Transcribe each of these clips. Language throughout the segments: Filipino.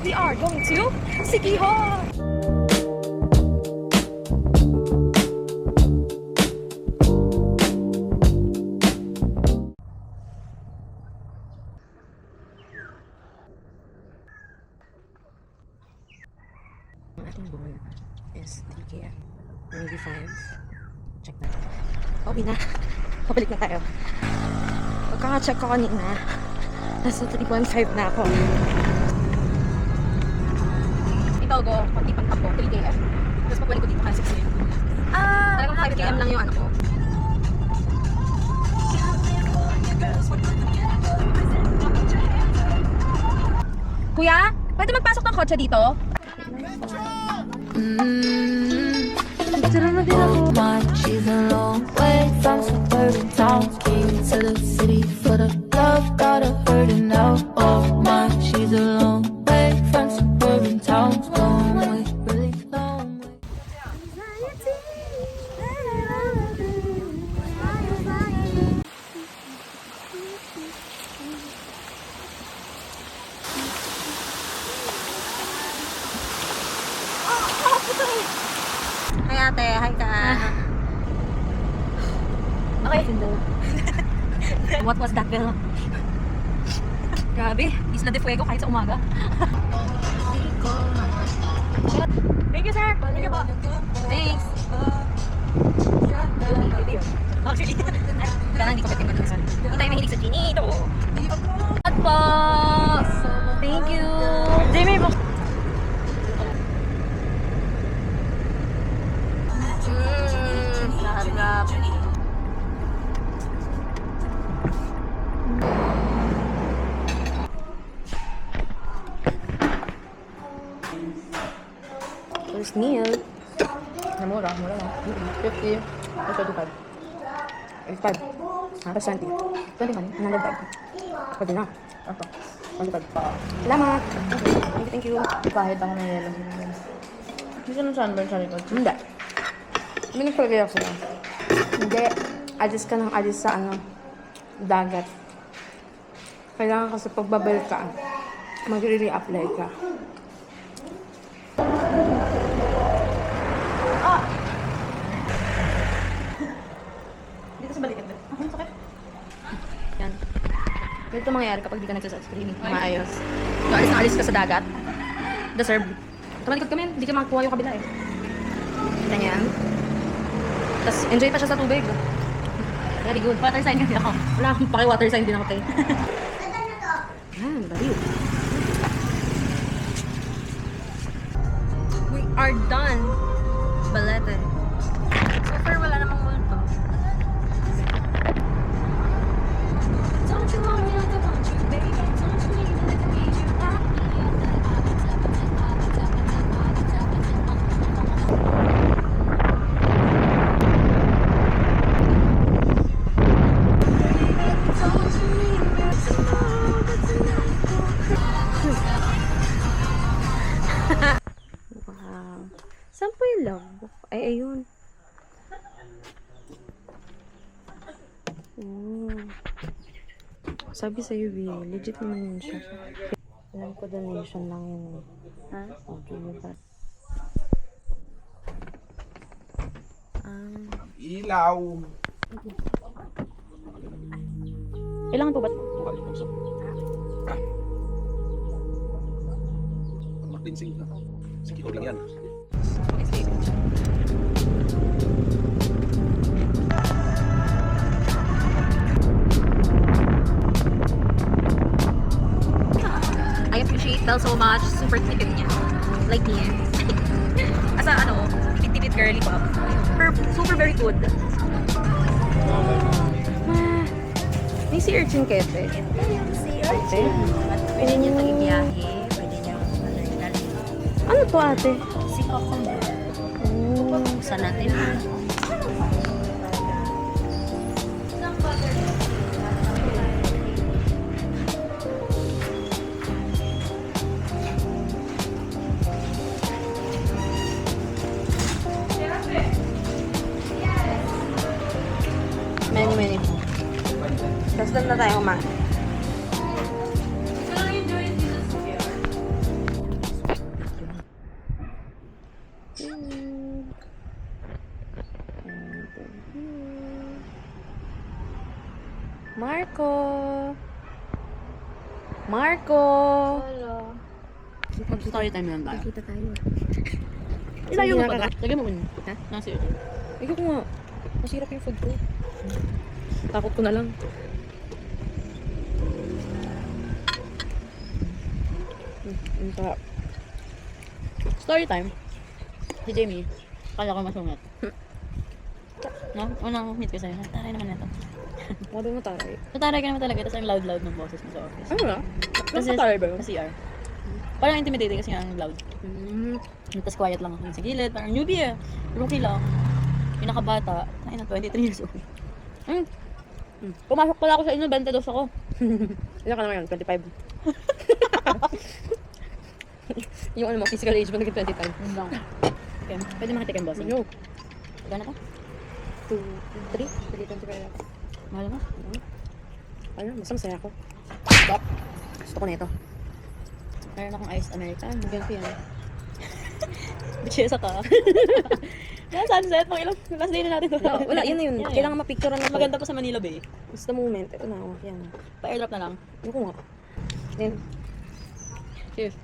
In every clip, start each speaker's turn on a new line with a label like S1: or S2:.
S1: We are going to Siquijor! Ang ating goal is 3 km, maybe 5. Check na. Okay na. Pabalik na tayo. Pagkaka-check ko kanina, nasa 3.5 na ako. Ito go, pag-ipang ko, 3 km. Tapos pagbalik ko dito, 6 km. Talagang 5 km lang yung ano ko. Kuya, pwede magpasok ng kotse dito? Tara na din ako.
S2: She's a long way from suburban towns. Came to the city for the love, got her hurting now. Oh my, she's a long way from suburban towns. Long way, really long way.
S1: Hi ate, hi ka. Okay. What was that bell? Grabe, Isla de Fuego kahit sa umaga. Thank you sir. Thank you po. Thanks. Actually, kaya hindi ko pwede mag-usal. Hindi tayo mahilig sa chinito. At po. Thank you. Jamie po. Sarap. First meal. Mura lang. 50 or 25. 85. Tapos 20. 20 man. 105. Pwede na. Ito. 25. Salamat. Thank you.
S3: Kahit ako na yelo. Hindi ka ng sunburn sa likod.
S1: Hindi. May nagpalagay ako sa'yo. Hindi. Adjust ka ng adjust sa ano, dagat. Kailangan kasi pagbabalik ka, mag-re-apply ka. Dito sa balikat ba? Sakit. Yan. Ganito mangyayari kapag di ka nagsasunscreen. Maayos. So, alis na alis ka sa dagat. Deserve. Tumalikod kami, di ka makakuha yung kabila eh. Kita niya yan. Tapos enjoy pa siya sa tubig. Very good. Water sign kasi ako. Wala akong paki-water sign din ako tayo. Yan, baliw. We are done. Balete. So far, wala namang multo. Don't you want me like I want you, baby? Don't you need me like I need you? Wow. Saan po yung logbook? Ay, ayun. Sabi sa'yo, B. Legit naman yun siya. Alam ko donation lang yun. Ha? Okay, ba?
S4: Ilaw.
S1: Kailangan po ba?
S4: Martinsing na. Sige, uling yan.
S1: I appreciate Belle so much. Super tipid niya. Like me. Asa ano, tipid girly pop. Super very good. May si Urchin Kepe.
S5: Si Urchin. Pwede nyo nang ibiyahe. Pwede nyo
S1: Ano to ate?
S5: si Cucumber. Buksan natin ha.
S1: Many. Tapos doon na tayo kumain. Marco! Marco!
S3: Mag-story time lang tayo.
S1: Kita tayo.
S3: Ilayo mo
S1: Sige,
S3: pa. Lagyan mo muna.
S1: Ha?
S3: Nasi.
S1: Ayoko ko nga. Masirap yung food ko. Takot ko na lang.
S3: Ang sarap. Story time. Si Jamie. Kala ko masungat. No? Unang meet ko sa'yo. Taray naman ito.
S1: Wala mo taray.
S3: Tataray ka naman talaga. Tapos ang loud-loud ng boses mo sa office.
S1: Ano na?
S3: Kasi
S1: taray ba yun?
S3: Sa CR. Parang intimidating kasi ang loud. Tapos quiet lang ako sa gilid. Parang newbie eh. Rookie lang. Pinakabata. Ay na, 23 years old.
S1: Pumasok pala ako sa inyo, 22 ako. Ilan ka naman yun? 25. Yung ano mo, physical age mo naging 25.
S3: Yun lang. Okay. Pwede makatikim boss.
S1: Ano?
S3: Gana to?
S1: 2, 3? 25.
S3: Mahal mo?
S1: Ano? Basta masaya ako. Gusto ko na ito.
S3: Meron akong iced American.
S1: Ganito yan.
S3: Bitchesa ka. Yan, sunset. Pang ilang last day na natin.
S1: Wala, yun na yun.
S3: Yan,
S1: Kailangan mapicturean na to.
S3: Maganda pa sa Manila Bay.
S1: It's the moment. Ito na, oh. Yan.
S3: Pa-airdrop na lang.
S1: Ayoko nga. Yan.
S3: Cheers.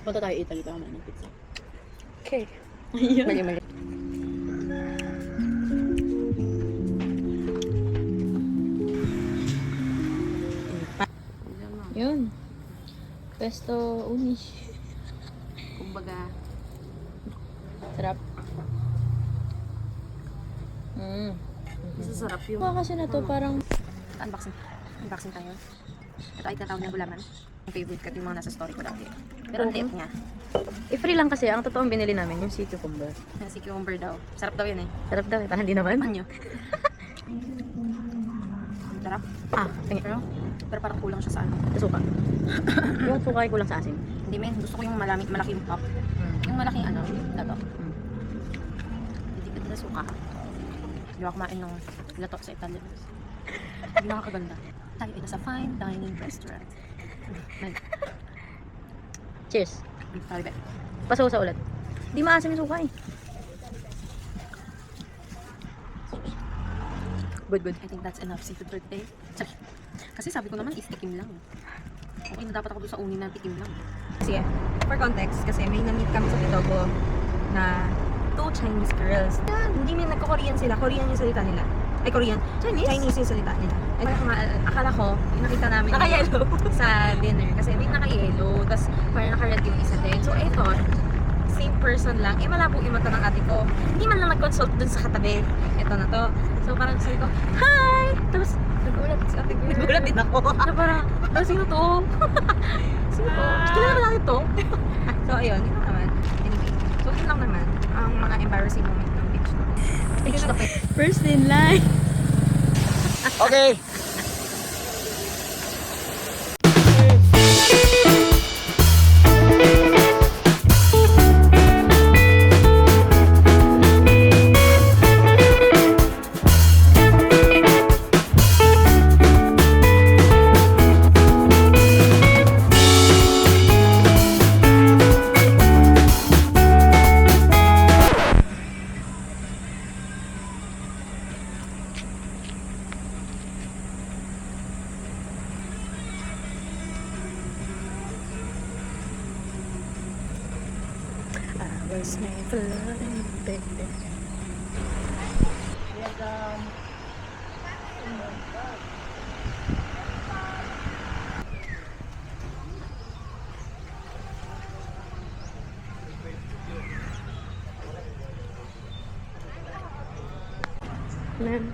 S3: Punta tayo Italy pa kami ng pizza.
S1: Okay.
S3: Ayun.
S1: Mali.
S3: Yun. Pesto uni.
S1: Kumbaga,
S3: Sarap.
S1: masasarap yung
S3: Mukha kasi na to parang
S1: unboxing. Unboxing tayo. Ito ay tinatawag na gulaman. Yung favorite ko, yung mga nasa story ko dati. Pero ang liit niya.
S3: free lang kasi. Ang totoong binili namin yung sea cucumber.
S1: Si cucumber daw. Sarap daw yun eh.
S3: Sarap daw eh. Parang hindi naman.
S1: Ano? Sarap.
S3: Tingin.
S1: Pero parang kulang siya sa ano.
S3: Sa suka. Yung suka ay kulang sa asin.
S1: Hindi men, gusto ko yung malaki yung cup. Yung malaking ano, lato. Hindi pwede na suka. Hindi ako kumain ng lato sa Italy. Hindi nakakaganda. Tayo ay nasa fine dining restaurant.
S3: Cheers.
S1: Sorry, be.
S3: Pasaw-saw ulit. Hindi maasim yung suka eh. Good.
S1: I think that's enough seafood for today. Sorry. Kasi sabi ko naman is tikim lang. Okay na dapat ako doon sa uni na tikim lang. Sige, for context, kasi may na-meet kami sa Bitogo na 2 Chinese girls. Hindi may nagko-Korean sila. Korean yung salita nila. Ay, Korean. Chinese yung salita nila. Ay, akala ko, yung nakita namin naka-yellow sa dinner. Kasi may naka-yellow, tapos parang naka-red yung isa din. So, I thought, same person lang. Eh, malabo yung mata ng ate ko. Hindi man lang nag-consult dun sa katabi. Ito na to. So, parang sabi ko, hi! Tapos, nagulat si ate girl. Nagulat din ako. Na parang, sino to? Sino to? Kilala ba natin to? So, ayun. Yun lang naman. Anyway. So, yun lang naman. Ang mga embarrassing moment ng beach na. Beach na
S3: First in line.
S4: Okay.
S1: was made for loving, baby. Man.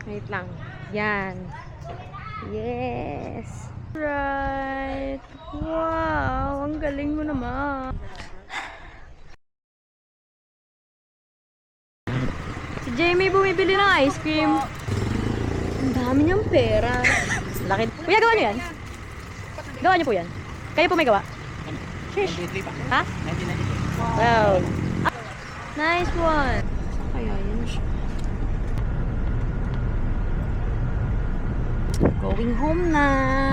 S1: Wait lang. Yan. Yes. Right. Wow. Ang galing mo naman. Si Jamie bumibili ng ice cream. Ang dami niyang pera. Laki. Kuya, gawa niyo yan? Gawa niyo po yan? Kayo po may gawa? Sheesh. Ha? Wow. Nice one. Kaya yan siya. Going home na.